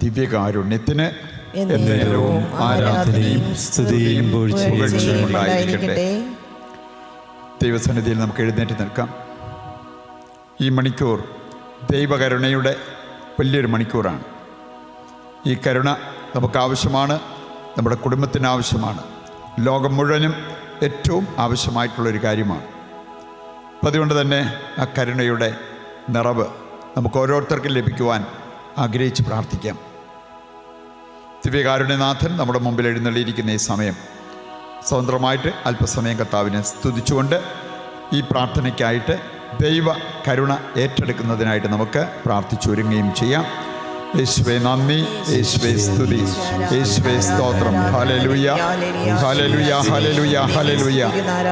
ദിവ്യകാരുണ്യത്തിന് എന്നേരവും ആരാധനയും സ്തുതിയും പുകഴ്ചയും ഉണ്ടായിരിക്കട്ടെ. ദൈവസന്നിധിയിൽ നമുക്ക് എഴുന്നേറ്റ് നിൽക്കാം. ഈ മണിക്കൂർ ദൈവകരുണയുടെ വലിയൊരു മണിക്കൂറാണ്. ഈ കരുണ നമുക്ക് ആവശ്യമാണ്, നമ്മുടെ കുടുംബത്തിന് ആവശ്യമാണ്, ലോകം മുഴുവനും ഏറ്റവും ആവശ്യമായിട്ടുള്ളൊരു കാര്യമാണ്. അപ്പം അതുകൊണ്ട് തന്നെ ആ കരുണയുടെ നിറവ് നമുക്ക് ഓരോരുത്തർക്കും ലഭിക്കുവാൻ ആഗ്രഹിച്ച് പ്രാർത്ഥിക്കാം. ദിവ്യകാരുണ്യനാഥൻ നമ്മുടെ മുമ്പിൽ എഴുന്നള്ളിയിരിക്കുന്ന ഈ സമയം സ്വതന്ത്രമായിട്ട് അല്പസമയം കർത്താവിനെ സ്തുതിച്ചുകൊണ്ട് ഈ പ്രാർത്ഥനയ്ക്കായിട്ട് ദൈവ കരുണ ഏറ്റെടുക്കുന്നതിനായിട്ട് നമുക്ക് പ്രാർത്ഥിച്ചൊരുങ്ങുകയും ചെയ്യാം. യേശുവേ നന്ദി, യേശുവേ സ്തുതി, യേശുവേ സ്തോത്രം. Hallelujah, hallelujah, hallelujah, hallelujah.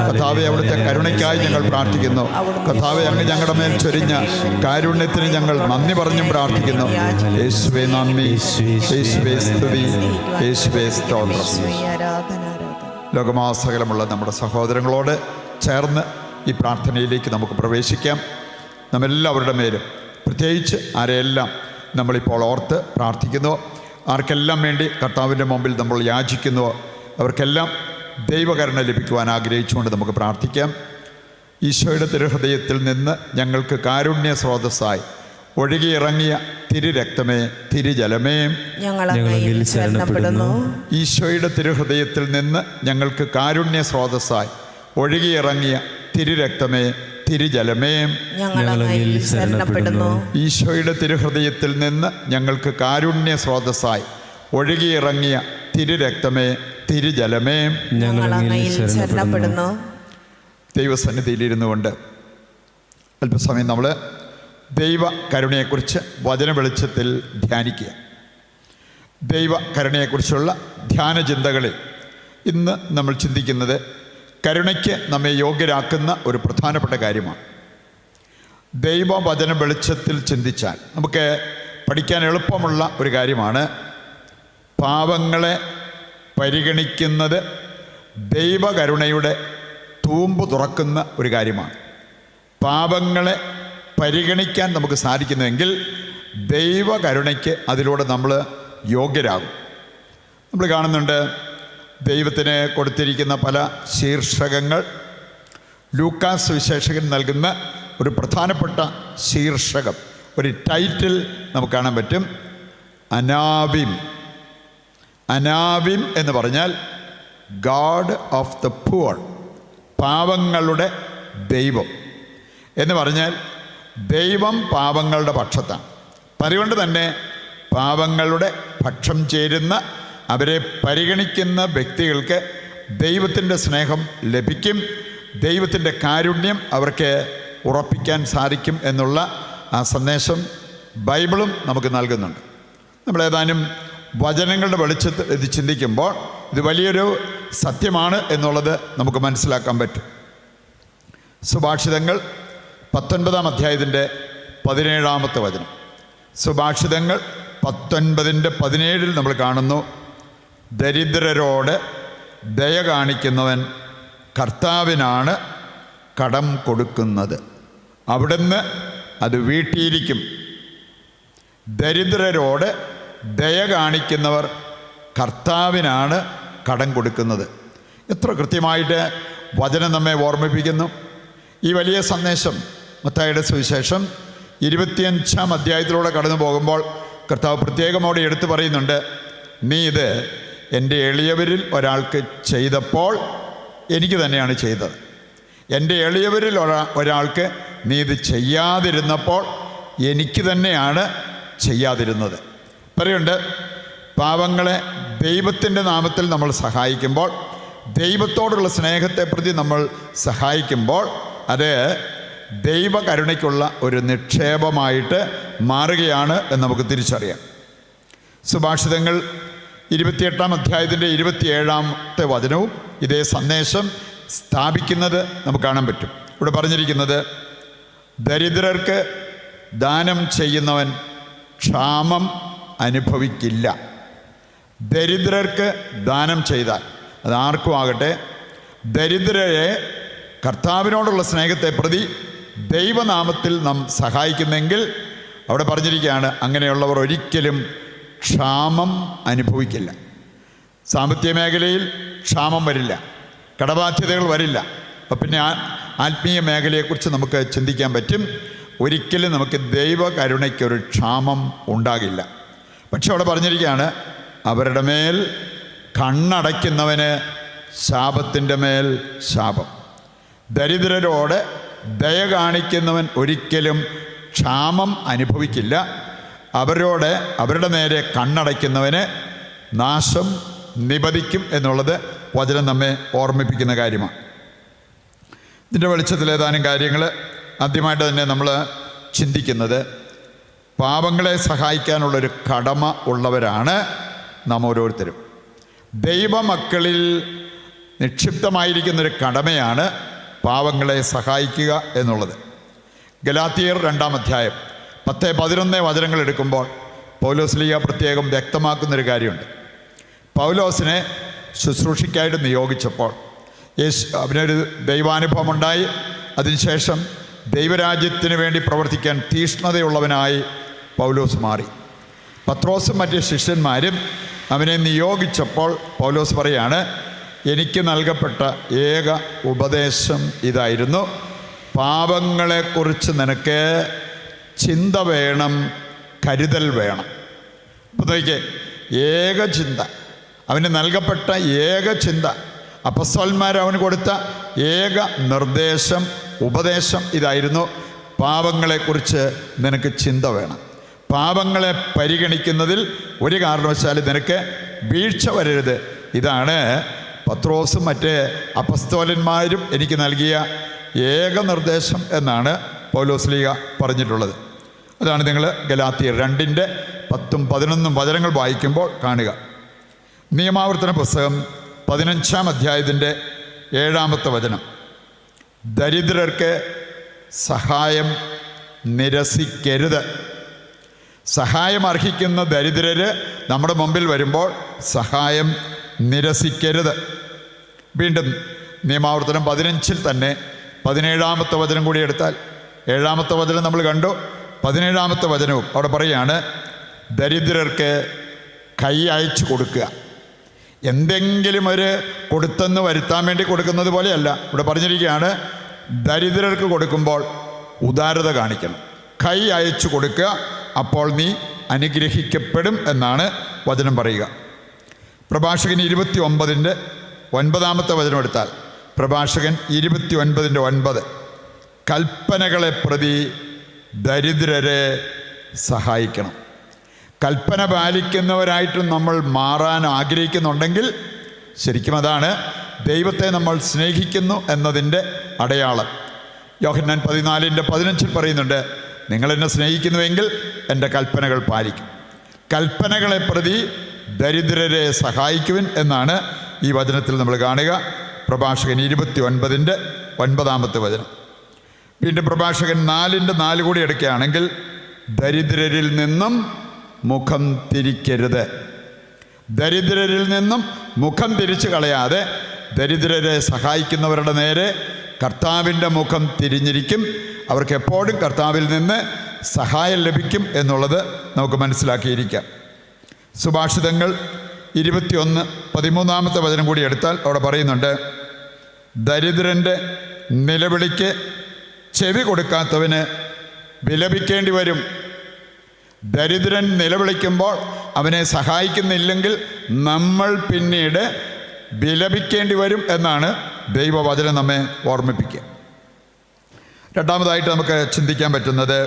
കർത്താവേ, അവിടുത്തെ കരുണയ്ക്കായി ഞങ്ങൾ പ്രാർത്ഥിക്കുന്നു. കർത്താവേ, അങ്ങ് ഞങ്ങളുടെ മേൽ ചൊരിഞ്ഞ കാരുണ്യത്തിന് ഞങ്ങൾ നന്ദി പറഞ്ഞും പ്രാർത്ഥിക്കുന്നു. യേശുവേ നന്ദി, യേശുവേ സ്തുതി, യേശുവേ സ്തോത്രം. ലോകമാസകലമുള്ള നമ്മുടെ സഹോദരങ്ങളോട് ചേർന്ന് ഈ പ്രാർത്ഥനയിലേക്ക് നമുക്ക് പ്രവേശിക്കാം. നമ്മെല്ലാവരുടെ മേലും, പ്രത്യേകിച്ച് ആരെയെല്ലാം നമ്മളിപ്പോൾ ഓർത്ത് പ്രാർത്ഥിക്കുന്നു, ആർക്കെല്ലാം വേണ്ടി കർത്താവിൻ്റെ മുമ്പിൽ നമ്മൾ യാചിക്കുന്നുവോ അവർക്കെല്ലാം ദൈവകരുണ ലഭിക്കുവാൻ ആഗ്രഹിച്ചുകൊണ്ട് നമുക്ക് പ്രാർത്ഥിക്കാം. ഈശോയുടെ തിരുഹൃദയത്തിൽ നിന്ന് ഞങ്ങൾക്ക് കാരുണ്യ സ്രോതസ്സായി ഒഴുകിയിറങ്ങിയ തിരുരക്തമേ, തിരുജലമേ, ഈശോയുടെ തിരുഹൃദയത്തിൽ നിന്ന് ഞങ്ങൾക്ക് കാരുണ്യ സ്രോതസ്സായി ഒഴുകിയിറങ്ങിയ തിരുരക്തമേ, തിരുജലമേ, ഈശോയുടെ തിരുഹൃദയത്തിൽ നിന്ന് ഞങ്ങൾക്ക് കാരുണ്യ സ്രോതസ്സായി ഒഴുകിയിറങ്ങിയ തിരുരക്തമേ, തിരുജലമേ, ദൈവസന്നിധിയിലിരുന്നു കൊണ്ട് അല്പസമയം നമ്മൾ ദൈവ കരുണയെക്കുറിച്ച് വചന വെളിച്ചത്തിൽ ധ്യാനിക്കുക. ദൈവ കരുണയെക്കുറിച്ചുള്ള ധ്യാന ചിന്തകളിൽ ഇന്ന് നമ്മൾ ചിന്തിക്കുന്നത് കരുണയ്ക്ക് നമ്മെ യോഗ്യരാക്കുന്ന ഒരു പ്രധാനപ്പെട്ട കാര്യമാണ്. ദൈവവചന വെളിച്ചത്തിൽ ചിന്തിച്ചാൽ നമുക്ക് പഠിക്കാൻ എളുപ്പമുള്ള ഒരു കാര്യമാണ്. പാവങ്ങളെ പരിഗണിക്കുന്നത് ദൈവകരുണയുടെ തൂമ്പ് തുറക്കുന്ന ഒരു കാര്യമാണ്. പാവങ്ങളെ പരിഗണിക്കാൻ നമുക്ക് സാധിക്കുന്നുവെങ്കിൽ ദൈവകരുണയ്ക്ക് അതിലൂടെ നമ്മൾ യോഗ്യരാകും. നമ്മൾ കാണുന്നുണ്ട് ദൈവത്തിന് കൊടുത്തിരിക്കുന്ന പല ശീർഷകങ്ങൾ. ലൂക്കാസ് സുവിശേഷകൻ നൽകുന്ന ഒരു പ്രധാനപ്പെട്ട ശീർഷകം, ഒരു ടൈറ്റിൽ നമുക്ക് കാണാൻ പറ്റും. അനാവിം. അനാവിം എന്ന് പറഞ്ഞാൽ ഗാഡ് ഓഫ് ദ പുവർ, പാവങ്ങളുടെ ദൈവം എന്ന് പറഞ്ഞാൽ ദൈവം പാവങ്ങളുടെ പക്ഷത്താണ്. അതുകൊണ്ട് തന്നെ പാവങ്ങളുടെ പക്ഷം ചേരുന്ന, അവരെ പരിഗണിക്കുന്ന വ്യക്തികൾക്ക് ദൈവത്തിൻ്റെ സ്നേഹം ലഭിക്കും, ദൈവത്തിൻ്റെ കാരുണ്യം അവർക്ക് ഉറപ്പിക്കാൻ സാധിക്കും എന്നുള്ള ആ സന്ദേശം ബൈബിളും നമുക്ക് നൽകുന്നുണ്ട്. നമ്മളേതാനും വചനങ്ങളുടെ വെളിച്ചത്തിൽ ഇത് ചിന്തിക്കുമ്പോൾ ഇത് വലിയൊരു സത്യമാണ് എന്നുള്ളത് നമുക്ക് മനസ്സിലാക്കാൻ പറ്റും. സുഭാഷിതങ്ങൾ 19-ാം അധ്യായത്തിൻ്റെ 17-ാമത്തെ വചനം. സുഭാഷിതങ്ങൾ 19:17 നമ്മൾ കാണുന്നു, ദരിദ്രരോട് ദയ കാണിക്കുന്നവൻ കർത്താവിനാണ് കടം കൊടുക്കുന്നത്, അവിടുന്ന് അത് വീട്ടിയിരിക്കും. ദരിദ്രരോട് ദയ കാണിക്കുന്നവർ കർത്താവിനാണ് കടം കൊടുക്കുന്നത്. എത്ര കൃത്യമായിട്ട് വചനം നമ്മെ ഓർമ്മിപ്പിക്കുന്നു. ഈ വലിയ സന്ദേശം മത്തായിയുടെ സുവിശേഷം 25-ാം അധ്യായത്തിലൂടെ കടന്നു പോകുമ്പോൾ കർത്താവ് പ്രത്യേകമോടെ എടുത്തു പറയുന്നുണ്ട്, നീ ഇത് എൻ്റെ എളിയവരിൽ ഒരാൾക്ക് ചെയ്തപ്പോൾ എനിക്ക് തന്നെയാണ് ചെയ്തത്. എൻ്റെ എളിയവരിൽ ഒരാൾക്ക് നീ ഇത് ചെയ്യാതിരുന്നപ്പോൾ എനിക്ക് തന്നെയാണ് ചെയ്യാതിരുന്നത്. പറയുന്നുണ്ട്, പാവങ്ങളെ ദൈവത്തിൻ്റെ നാമത്തിൽ നമ്മൾ സഹായിക്കുമ്പോൾ, ദൈവത്തോടുള്ള സ്നേഹത്തെ പ്രതി നമ്മൾ സഹായിക്കുമ്പോൾ അത് ദൈവകരുണയ്ക്കുള്ള ഒരു നിക്ഷേപമായിട്ട് മാറുകയാണ് എന്ന് നമുക്ക് തിരിച്ചറിയാം. സുഭാഷിതങ്ങൾ 28-ാം അധ്യായത്തിൻ്റെ 27-ാമത്തെ വചനവും ഇതേ സന്ദേശം സ്ഥാപിക്കുന്നത് നമുക്ക് കാണാൻ പറ്റും. ഇവിടെ പറഞ്ഞിരിക്കുന്നത്, ദരിദ്രർക്ക് ദാനം ചെയ്യുന്നവൻ ക്ഷാമം അനുഭവിക്കില്ല. ദരിദ്രർക്ക് ദാനം ചെയ്താൽ, അത് ആർക്കും ആകട്ടെ, ദരിദ്രരെ കർത്താവിനോടുള്ള സ്നേഹത്തെ പ്രതി ദൈവനാമത്തിൽ നാം സഹായിക്കുന്നെങ്കിൽ അവിടെ പറഞ്ഞിരിക്കുകയാണ്, അങ്ങനെയുള്ളവർ ഒരിക്കലും ക്ഷാമം അനുഭവിക്കില്ല. സാമ്പത്തിക മേഖലയിൽ ക്ഷാമം വരില്ല, കടബാധ്യതകൾ വരില്ല. അപ്പം പിന്നെ ആത്മീയ മേഖലയെക്കുറിച്ച് നമുക്ക് ചിന്തിക്കാൻ പറ്റും. ഒരിക്കലും നമുക്ക് ദൈവകരുണയ്ക്കൊരു ക്ഷാമം ഉണ്ടാകില്ല. പക്ഷെ അവിടെ പറഞ്ഞിരിക്കുകയാണ്, അവരുടെ മേൽ കണ്ണടയ്ക്കുന്നവന് ശാപത്തിൻ്റെ മേൽ ശാപം. ദരിദ്രരോട് ദയ കാണിക്കുന്നവൻ ഒരിക്കലും ക്ഷാമം അനുഭവിക്കില്ല. അവരുടെ നേരെ കണ്ണടയ്ക്കുന്നവന് നാശം നിപതിക്കും എന്നുള്ളത് വചനം നമ്മെ ഓർമ്മിപ്പിക്കുന്ന കാര്യമാണ്. ഇതിൻ്റെ വെളിച്ചത്തിൽ ഏതാനും കാര്യങ്ങൾ ആദ്യമായിട്ട് തന്നെ നമ്മൾ ചിന്തിക്കുന്നത്, പാവങ്ങളെ സഹായിക്കാനുള്ളൊരു കടമ ഉള്ളവരാണ് നാം ഓരോരുത്തരും. ദൈവമക്കളിൽ നിക്ഷിപ്തമായിരിക്കുന്നൊരു കടമയാണ് പാവങ്ങളെ സഹായിക്കുക എന്നുള്ളത്. ഗലാത്യർ 2-ാം അധ്യായം 10-11 വചനങ്ങൾ എടുക്കുമ്പോൾ പൗലോസ്ലീഹ പ്രത്യേകം വ്യക്തമാക്കുന്നൊരു കാര്യമുണ്ട്. പൗലോസിനെ ശുശ്രൂഷയ്ക്കായിട്ട് നിയോഗിച്ചപ്പോൾ അവനൊരു ദൈവാനുഭവം ഉണ്ടായി. അതിനുശേഷം ദൈവരാജ്യത്തിന് വേണ്ടി പ്രവർത്തിക്കാൻ തീഷ്ണതയുള്ളവനായി പൗലോസ് മാറി. പത്രോസും മറ്റ് ശിഷ്യന്മാരും അവനെ നിയോഗിച്ചപ്പോൾ പൗലോസ് പറയാണ്, എനിക്ക് നൽകപ്പെട്ട ഏക ഉപദേശം ഇതായിരുന്നു, പാപങ്ങളെക്കുറിച്ച് നിനക്ക് ചിന്ത വേണം, കരുതൽ വേണം. അപ്പോൾ നോക്കിയേ, ഏക ചിന്ത, അവന് നൽകപ്പെട്ട ഏക ചിന്ത, അപ്പസ്തോലന്മാർ അവന് കൊടുത്ത ഏക നിർദ്ദേശം, ഉപദേശം ഇതായിരുന്നു, പാപങ്ങളെക്കുറിച്ച് നിനക്ക് ചിന്ത വേണം. പാപങ്ങളെ പരിഗണിക്കുന്നതിൽ ഒരു കാരണവശാലും നിനക്ക് വീഴ്ച വരരുത്. ഇതാണ് പത്രോസും മറ്റ് അപ്പസ്തോലന്മാരും എനിക്ക് നൽകിയ ഏക നിർദ്ദേശം എന്നാണ് പൗലോസ്ലീഹ പറഞ്ഞിട്ടുള്ളത്. അതാണ് നിങ്ങൾ ഗലാത്യർ 2-10-11 വചനങ്ങൾ വായിക്കുമ്പോൾ കാണുക. നിയമാവർത്തന പുസ്തകം 15-ാം അധ്യായത്തിൻ്റെ 7-ാമത്തെ വചനം, ദരിദ്രർക്ക് സഹായം നിരസിക്കരുത്. സഹായം അർഹിക്കുന്ന ദരിദ്രർ നമ്മുടെ മുമ്പിൽ വരുമ്പോൾ സഹായം നിരസിക്കരുത്. വീണ്ടും നിയമാവർത്തനം 15-ൽ തന്നെ 17-ാമത്തെ വചനം കൂടി എടുത്താൽ, 7-ാമത്തെ വചനം നമ്മൾ കണ്ടു, 17-ാമത്തെ വചനവും അവിടെ പറയുകയാണ്, ദരിദ്രർക്ക് കൈ അയച്ചു കൊടുക്കുക. എന്തെങ്കിലും ഒരു കൊടുത്തെന്ന് വരുത്താൻ വേണ്ടി കൊടുക്കുന്നത് പോലെയല്ല. ഇവിടെ പറഞ്ഞിരിക്കുകയാണ്, ദരിദ്രർക്ക് കൊടുക്കുമ്പോൾ ഉദാരത കാണിക്കണം, കൈ അയച്ചു കൊടുക്കുക, അപ്പോൾ നീ അനുഗ്രഹിക്കപ്പെടും എന്നാണ് വചനം പറയുക. പ്രഭാഷകൻ 29-9 വചനം എടുത്താൽ, പ്രഭാഷകൻ 29-9, കൽപ്പനകളെ പ്രതി ദരിദ്രരെ സഹായിക്കണം. കൽപ്പന പാലിക്കുന്നവരായിട്ടും നമ്മൾ മാറാൻ ആഗ്രഹിക്കുന്നുണ്ടെങ്കിൽ ശരിക്കും അതാണ് ദൈവത്തെ നമ്മൾ സ്നേഹിക്കുന്നു എന്നതിൻ്റെ അടയാളം. യോഹന്നാൻ 14-15 പറയുന്നുണ്ട്, നിങ്ങളെന്നെ സ്നേഹിക്കുന്നുവെങ്കിൽ എൻ്റെ കൽപ്പനകൾ പാലിക്കും. കൽപ്പനകളെ പ്രതി ദരിദ്രരെ സഹായിക്കുവിൻ എന്നാണ് ഈ വചനത്തിൽ നമ്മൾ കാണുക. പ്രഭാഷകൻ 29-9 വചനം. വീണ്ടും പ്രഭാഷകൻ 4-4 കൂടി എടുക്കുകയാണെങ്കിൽ, ദരിദ്രരിൽ നിന്നും മുഖം തിരിക്കരുത്. ദരിദ്രരിൽ നിന്നും മുഖം തിരിച്ചു കളയാതെ ദരിദ്രരെ സഹായിക്കുന്നവരുടെ നേരെ കർത്താവിൻ്റെ മുഖം തിരിഞ്ഞിരിക്കും. അവർക്ക് എപ്പോഴും കർത്താവിൽ നിന്ന് സഹായം ലഭിക്കും എന്നുള്ളത് നമുക്ക് മനസ്സിലാക്കിയിരിക്കാം. സുഭാഷിതങ്ങൾ 21-13 വചനം കൂടി എടുത്താൽ അവിടെ പറയുന്നുണ്ട്, ദരിദ്രൻ്റെ നിലവിളിക്ക് ചെവി കൊടുക്കാത്തവന് വിലപിക്കേണ്ടി വരും. ദരിദ്രൻ നിലവിളിക്കുമ്പോൾ അവനെ സഹായിക്കുന്നില്ലെങ്കിൽ നമ്മൾ പിന്നീട് വിലപിക്കേണ്ടി വരും എന്നാണ് ദൈവവചനം നമ്മെ ഓർമ്മിപ്പിക്കുക. രണ്ടാമതായിട്ട് നമുക്ക് ചിന്തിക്കാൻ പറ്റുന്നത്,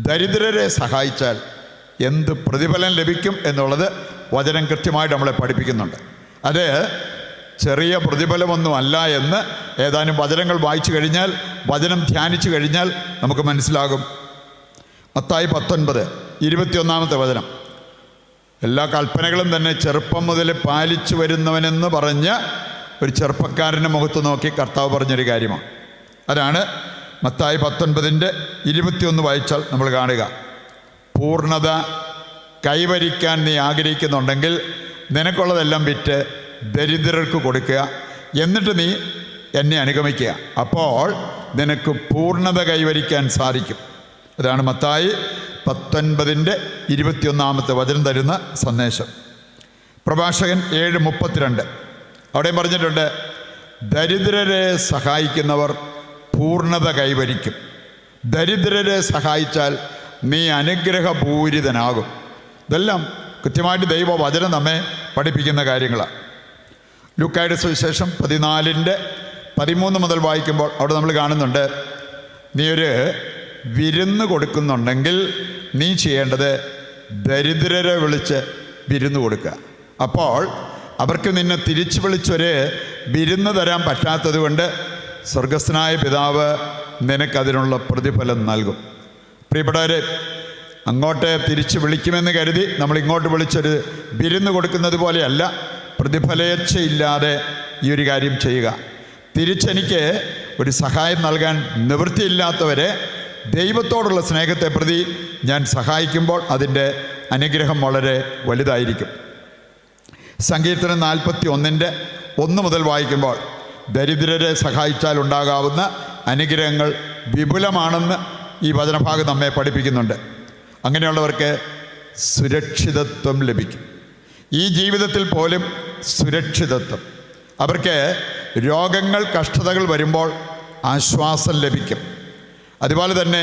ദരിദ്രരെ സഹായിച്ചാൽ എന്ത് പ്രതിഫലം ലഭിക്കും എന്നുള്ളത് വചനം കൃത്യമായിട്ട് നമ്മളെ പഠിപ്പിക്കുന്നുണ്ട്. അത് ചെറിയ പ്രതിഫലമൊന്നും അല്ല എന്ന് ഏതാനും വചനങ്ങൾ വായിച്ചു കഴിഞ്ഞാൽ, വചനം ധ്യാനിച്ചു കഴിഞ്ഞാൽ നമുക്ക് മനസ്സിലാകും. മത്തായി 19-21 വചനം, എല്ലാ കൽപ്പനകളും തന്നെ ചെറുപ്പം മുതൽ പാലിച്ചു വരുന്നവനെന്ന് പറഞ്ഞ ഒരു ചെറുപ്പക്കാരൻ്റെ മുഖത്ത് നോക്കി കർത്താവ് പറഞ്ഞൊരു കാര്യമാണ്. അതാണ് മത്തായി 19-21 വായിച്ചാൽ നമ്മൾ കാണുക. പൂർണ്ണത കൈവരിക്കാൻ നീ ആഗ്രഹിക്കുന്നുണ്ടെങ്കിൽ നിനക്കുള്ളതെല്ലാം വിറ്റ് ദരിദ്രർക്ക് കൊടുക്കുക, എന്നിട്ട് നീ എന്നെ അനുഗമിക്കുക, അപ്പോൾ നിനക്ക് പൂർണ്ണത കൈവരിക്കാൻ സാധിക്കും. അതാണ് മത്തായി 19-21 വചനം തരുന്ന സന്ദേശം. പ്രഭാഷകൻ 7:32 അവിടെയും പറഞ്ഞിട്ടുണ്ട്, ദരിദ്രരെ സഹായിക്കുന്നവർ പൂർണ്ണത കൈവരിക്കും. ദരിദ്രരെ സഹായിച്ചാൽ നീ അനുഗ്രഹപൂരിതനാകും. ഇതെല്ലാം കൃത്യമായിട്ട് ദൈവവചനം നമ്മെ പഠിപ്പിക്കുന്ന കാര്യങ്ങളാണ്. ലൂക്കായുടെ സുവിശേഷം 14:13 മുതൽ വായിക്കുമ്പോൾ അവിടെ നമ്മൾ കാണുന്നുണ്ട്, നീ ഒരു വിരുന്ന് കൊടുക്കുന്നുണ്ടെങ്കിൽ നീ ചെയ്യേണ്ടത് ദരിദ്രരെ വിളിച്ച് വിരുന്ന് കൊടുക്കുക. അപ്പോൾ അവർക്ക് നിന്നെ തിരിച്ചു വിളിച്ചൊരു വിരുന്ന് തരാൻ പറ്റാത്തത് കൊണ്ട് സ്വർഗസ്ഥനായ പിതാവ് നിനക്കതിനുള്ള പ്രതിഫലം നൽകും. പ്രിയപ്പെട്ടവരെ, അങ്ങോട്ട് തിരിച്ച് വിളിക്കുമെന്ന് കരുതി നമ്മൾ ഇങ്ങോട്ട് വിളിച്ചൊരു വിരുന്ന് കൊടുക്കുന്നത് പോലെയല്ല പ്രതിഫലേച്ഛയില്ലാതെ ഈ ഒരു കാര്യം ചെയ്യുക. തിരിച്ചെനിക്ക് ഒരു സഹായം നൽകാൻ നിവൃത്തിയില്ലാത്തവരെ ദൈവത്തോടുള്ള സ്നേഹത്തെ പ്രതി ഞാൻ സഹായിക്കുമ്പോൾ അതിൻ്റെ അനുഗ്രഹം വളരെ വലുതായിരിക്കും. സങ്കീർത്തനം 41:1 മുതൽ വായിക്കുമ്പോൾ ദരിദ്രരെ സഹായിച്ചാൽ ഉണ്ടാകാവുന്ന അനുഗ്രഹങ്ങൾ വിപുലമാണെന്ന് ഈ വചനഭാഗം നമ്മെ പഠിപ്പിക്കുന്നുണ്ട്. അങ്ങനെയുള്ളവർക്ക് സുരക്ഷിതത്വം ലഭിക്കും. ഈ ജീവിതത്തിൽ പോലും സുരക്ഷിതത്വം. അവർക്ക് രോഗങ്ങൾ, കഷ്ടതകൾ വരുമ്പോൾ ആശ്വാസം ലഭിക്കും. അതുപോലെ തന്നെ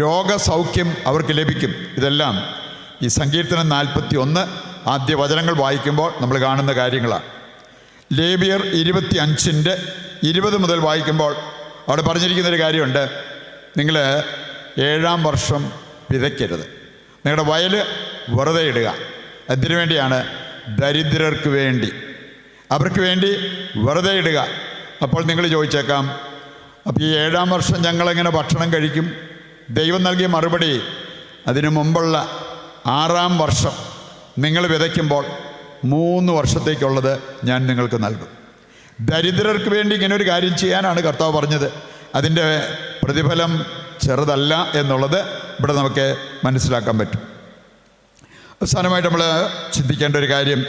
രോഗസൗഖ്യം അവർക്ക് ലഭിക്കും. ഇതെല്ലാം ഈ സങ്കീർത്തനം 41 ആദ്യ വചനങ്ങൾ വായിക്കുമ്പോൾ നമ്മൾ കാണുന്ന കാര്യങ്ങളാണ്. ലേവ്യർ 25:20 മുതൽ വായിക്കുമ്പോൾ അവിടെ പറഞ്ഞിരിക്കുന്നൊരു കാര്യമുണ്ട്, നിങ്ങൾ 7-ാം വർഷം വിതയ്ക്കരുത്, നിങ്ങളുടെ വയൽ വെറുതെ ഇടുക. അതിനു വേണ്ടിയാണ്, ദരിദ്രർക്ക് വേണ്ടി, അവർക്ക് വേണ്ടി വെറുതെ ഇടുക. അപ്പോൾ നിങ്ങൾ ചോദിച്ചേക്കാം, അപ്പോൾ ഈ 7-ാം വർഷം ഞങ്ങളെങ്ങനെ ഭക്ഷണം കഴിക്കും? ദൈവം നൽകിയ മറുപടി, അതിനു മുമ്പുള്ള 6-ാം വർഷം നിങ്ങൾ വിതയ്ക്കുമ്പോൾ 3 വർഷത്തേക്കുള്ളത് ഞാൻ നിങ്ങൾക്ക് നൽകും. ദരിദ്രർക്ക് വേണ്ടി ഇങ്ങനെ ഒരു കാര്യം ചെയ്യാനാണ് കർത്താവ് പറഞ്ഞത്. അതിൻ്റെ പ്രതിഫലം ചെറുതല്ല എന്നുള്ളത് ഇവിടെ നമുക്ക് മനസ്സിലാക്കാൻ പറ്റും. അവസാനമായിട്ട് നമ്മൾ ചിന്തിക്കേണ്ട ഒരു കാര്യം,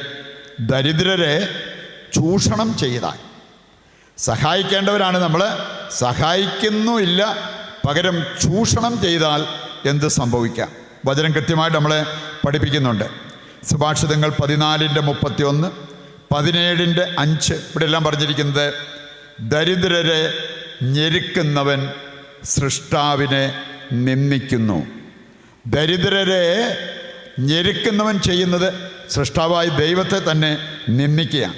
ദരിദ്രരെ ചൂഷണം ചെയ്താൽ, സഹായിക്കേണ്ടവരാണ് നമ്മൾ, സഹായിക്കുന്നുമില്ല, പകരം ചൂഷണം ചെയ്താൽ എന്ത് സംഭവിക്കാം? വചനം കൃത്യമായിട്ട് നമ്മളെ പഠിപ്പിക്കുന്നുണ്ട്. സുഭാഷിതങ്ങൾ 14:31, 17:5 ഇവിടെ എല്ലാം പറഞ്ഞിരിക്കുന്നത്, ദരിദ്രരെ ഞെരുക്കുന്നവൻ സൃഷ്ടാവിനെ നിന്ദിക്കുന്നു. ദരിദ്രരെ ഞെരുക്കുന്നവൻ ചെയ്യുന്നത് സൃഷ്ടാവായ ദൈവത്തെ തന്നെ നിന്ദിക്കുകയാണ്.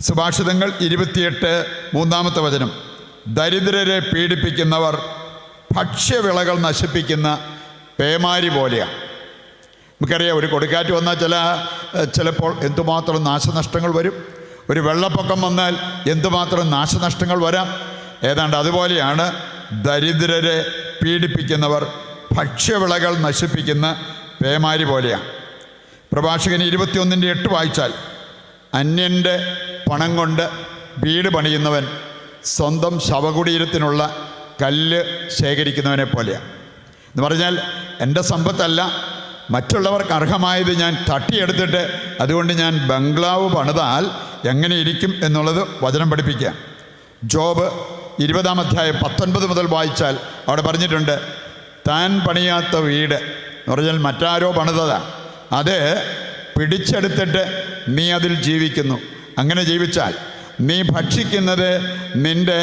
സുഭാഷിതങ്ങൾ 28:3 വചനം, ദരിദ്രരെ പീഡിപ്പിക്കുന്നവർ ഭക്ഷ്യവിളകൾ നശിപ്പിക്കുന്ന പേമാരി പോലെയാണ്. നമുക്കറിയാം, ഒരു കൊടുങ്കാറ്റ് വന്നാൽ ചിലപ്പോൾ എന്തുമാത്രം നാശനഷ്ടങ്ങൾ വരും. ഒരു വെള്ളപ്പൊക്കം വന്നാൽ എന്തുമാത്രം നാശനഷ്ടങ്ങൾ വരാം. ഏതാണ്ട് അതുപോലെയാണ് ദരിദ്രരെ പീഡിപ്പിക്കുന്നവർ ഭക്ഷ്യവിളകൾ നശിപ്പിക്കുന്ന പേമാരി പോലെയാണ്. പ്രഭാഷകൻ 21:8 വായിച്ചാൽ, അന്യൻ്റെ പണം കൊണ്ട് വീട് പണിയുന്നവൻ സ്വന്തം ശവകുടീരത്തിനുള്ള കല്ല് ശേഖരിക്കുന്നവനെ പോലെയാണ്. എന്ന് പറഞ്ഞാൽ, എൻ്റെ സമ്പത്തല്ല, മറ്റുള്ളവർക്ക് അർഹമായത് ഞാൻ തട്ടിയെടുത്തിട്ട് അതുകൊണ്ട് ഞാൻ ബംഗ്ലാവ് പണിതാൽ എങ്ങനെ ഇരിക്കും എന്നുള്ളത് വചനം പഠിപ്പിക്കുക. ജോബ് 20-ാം അധ്യായം 19 മുതൽ വായിച്ചാൽ അവിടെ പറഞ്ഞിട്ടുണ്ട്, താൻ പണിയാത്ത വീട് എന്ന് പറഞ്ഞാൽ മറ്റാരോ പണിതതാണ്, അത് പിടിച്ചെടുത്തിട്ട് നീ അതിൽ ജീവിക്കുന്നു. അങ്ങനെ ജീവിച്ചാൽ നീ ഭക്ഷിക്കുന്നത് നിൻ്റെ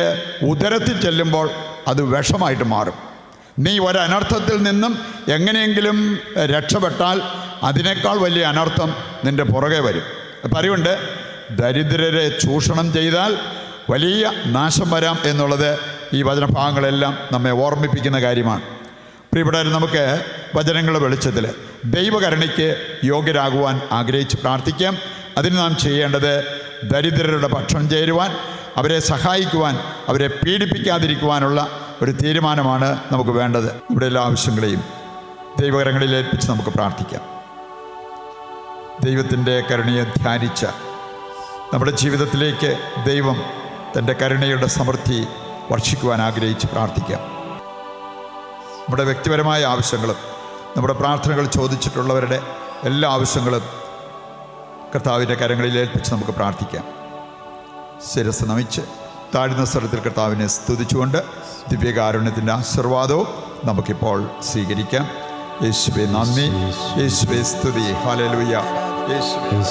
ഉദരത്തിൽ ചെല്ലുമ്പോൾ അത് വിഷമായിട്ട് മാറും. നീ ഒരനർത്ഥത്തിൽ നിന്നും എങ്ങനെയെങ്കിലും രക്ഷപ്പെട്ടാൽ അതിനേക്കാൾ വലിയ അനർത്ഥം നിൻ്റെ പുറകെ വരും. അപ്പം അറിവുണ്ട്, ദരിദ്രരെ ചൂഷണം ചെയ്താൽ വലിയ നാശം വരാം എന്നുള്ളത് ഈ വചനഭാഗങ്ങളെല്ലാം നമ്മെ ഓർമ്മിപ്പിക്കുന്ന കാര്യമാണ്. പ്രിയപ്പെട്ടവർ, നമുക്ക് വചനങ്ങളുടെ വെളിച്ചത്തിൽ ദൈവകരുണയ്ക്ക് യോഗ്യരാകുവാൻ ആഗ്രഹിച്ച് പ്രാർത്ഥിക്കാം. അതിന് നാം ചെയ്യേണ്ടത് ദരിദ്രരുടെ പക്ഷം ചേരുവാൻ, അവരെ സഹായിക്കുവാൻ, അവരെ പീഡിപ്പിക്കാതിരിക്കുവാനുള്ള ഒരു തീരുമാനമാണ് നമുക്ക് വേണ്ടത്. നമ്മുടെ എല്ലാ ആവശ്യങ്ങളെയും ദൈവകരങ്ങളിൽ ഏൽപ്പിച്ച് നമുക്ക് പ്രാർത്ഥിക്കാം. ദൈവത്തിൻ്റെ കരുണയെ ധ്യാനിച്ച നമ്മുടെ ജീവിതത്തിലേക്ക് ദൈവം തൻ്റെ കരുണയുടെ സമൃദ്ധി വർഷിക്കുവാൻ ആഗ്രഹിച്ച് പ്രാർത്ഥിക്കാം. നമ്മുടെ വ്യക്തിപരമായ ആവശ്യങ്ങളും നമ്മുടെ പ്രാർത്ഥനകൾ ചോദിച്ചിട്ടുള്ളവരുടെ എല്ലാ ആവശ്യങ്ങളും കർത്താവിൻ്റെ കരങ്ങളിൽ ഏൽപ്പിച്ച് നമുക്ക് പ്രാർത്ഥിക്കാം. ശിരസ് നമിച്ച് താഴ്ന്ന സ്വരത്തിൽ കർത്താവിനെ സ്തുതിച്ചുകൊണ്ട് ദിവ്യകാരുണ്യത്തിൻ്റെ ആശീർവാദവും നമുക്കിപ്പോൾ സ്വീകരിക്കാം. യേശുവേ നന്ദി, യേശുവേ സ്തുതി. ഹല്ലേലൂയ. യേശുവേ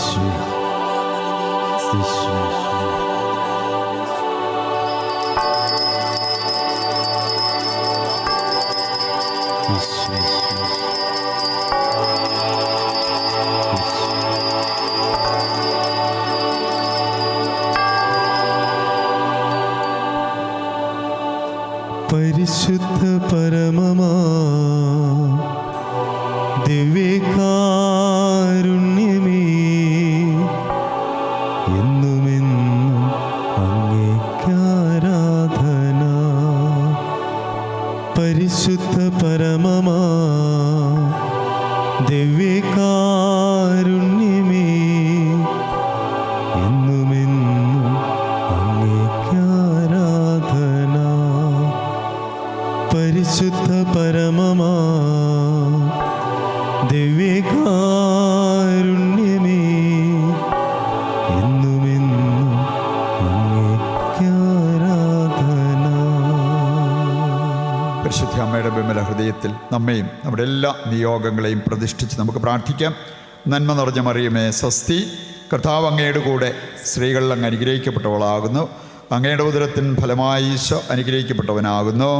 പരിശുദ്ധ പരമമാ ദിവ്യകാരുണ്യമേ, എന്നുമെന്നും അങ്ങേക്കാരാധന. പരിശുദ്ധ പരമമാ ദിവ്യകാരുണ്യമേ, എന്നുമെന്നും അങ്ങേക്കാരാധന. പരിശുദ്ധ പരമമാ ദിവ്യകാരുണ്യമേ, എന്നുമെന്നും അങ്ങേക്കാരാധന. പരിശുദ്ധ അമ്മയുടെ വിമല ഹൃദയത്തിൽ നമ്മയും നമ്മുടെ എല്ലാ നിയോഗങ്ങളെയും പ്രതിഷ്ഠിച്ച് നമുക്ക് പ്രാർത്ഥിക്കാം. നന്മ നിറഞ്ഞ മറിയമേ സ്വസ്തി, കർത്താവ് അങ്ങയുടെ കൂടെ സ്ത്രീകളിൽ അങ്ങ് അനുഗ്രഹിക്കപ്പെട്ടവളാകുന്നു. അങ്ങയുടെ ഉദരത്തിൻ ഫലമായി ഈശോ അനുഗ്രഹിക്കപ്പെട്ടവനാകുന്നു.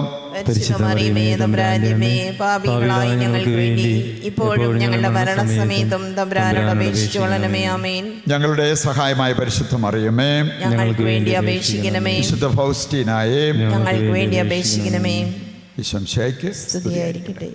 ഞങ്ങൾക്ക് വേണ്ടി ഇപ്പോഴും ഞങ്ങളുടെ മരണസമയത്തും തമ്പുരാനോട് അപേക്ഷിച്ചുകൊള്ളണമേ. ആമേൻ. ഞങ്ങളുടെ സഹായമായ പരിശുദ്ധ മറിയമേ, ഞങ്ങൾക്ക് വേണ്ടി അപേക്ഷിക്കണമേ. വിശുദ്ധ ഫൗസ്റ്റീനായേ, ഞങ്ങൾക്ക് വേണ്ടി അപേക്ഷിക്കണമേ. ഈശോ മിശിഹായ്ക്ക് സ്തുതിയായിരിക്കട്ടെ.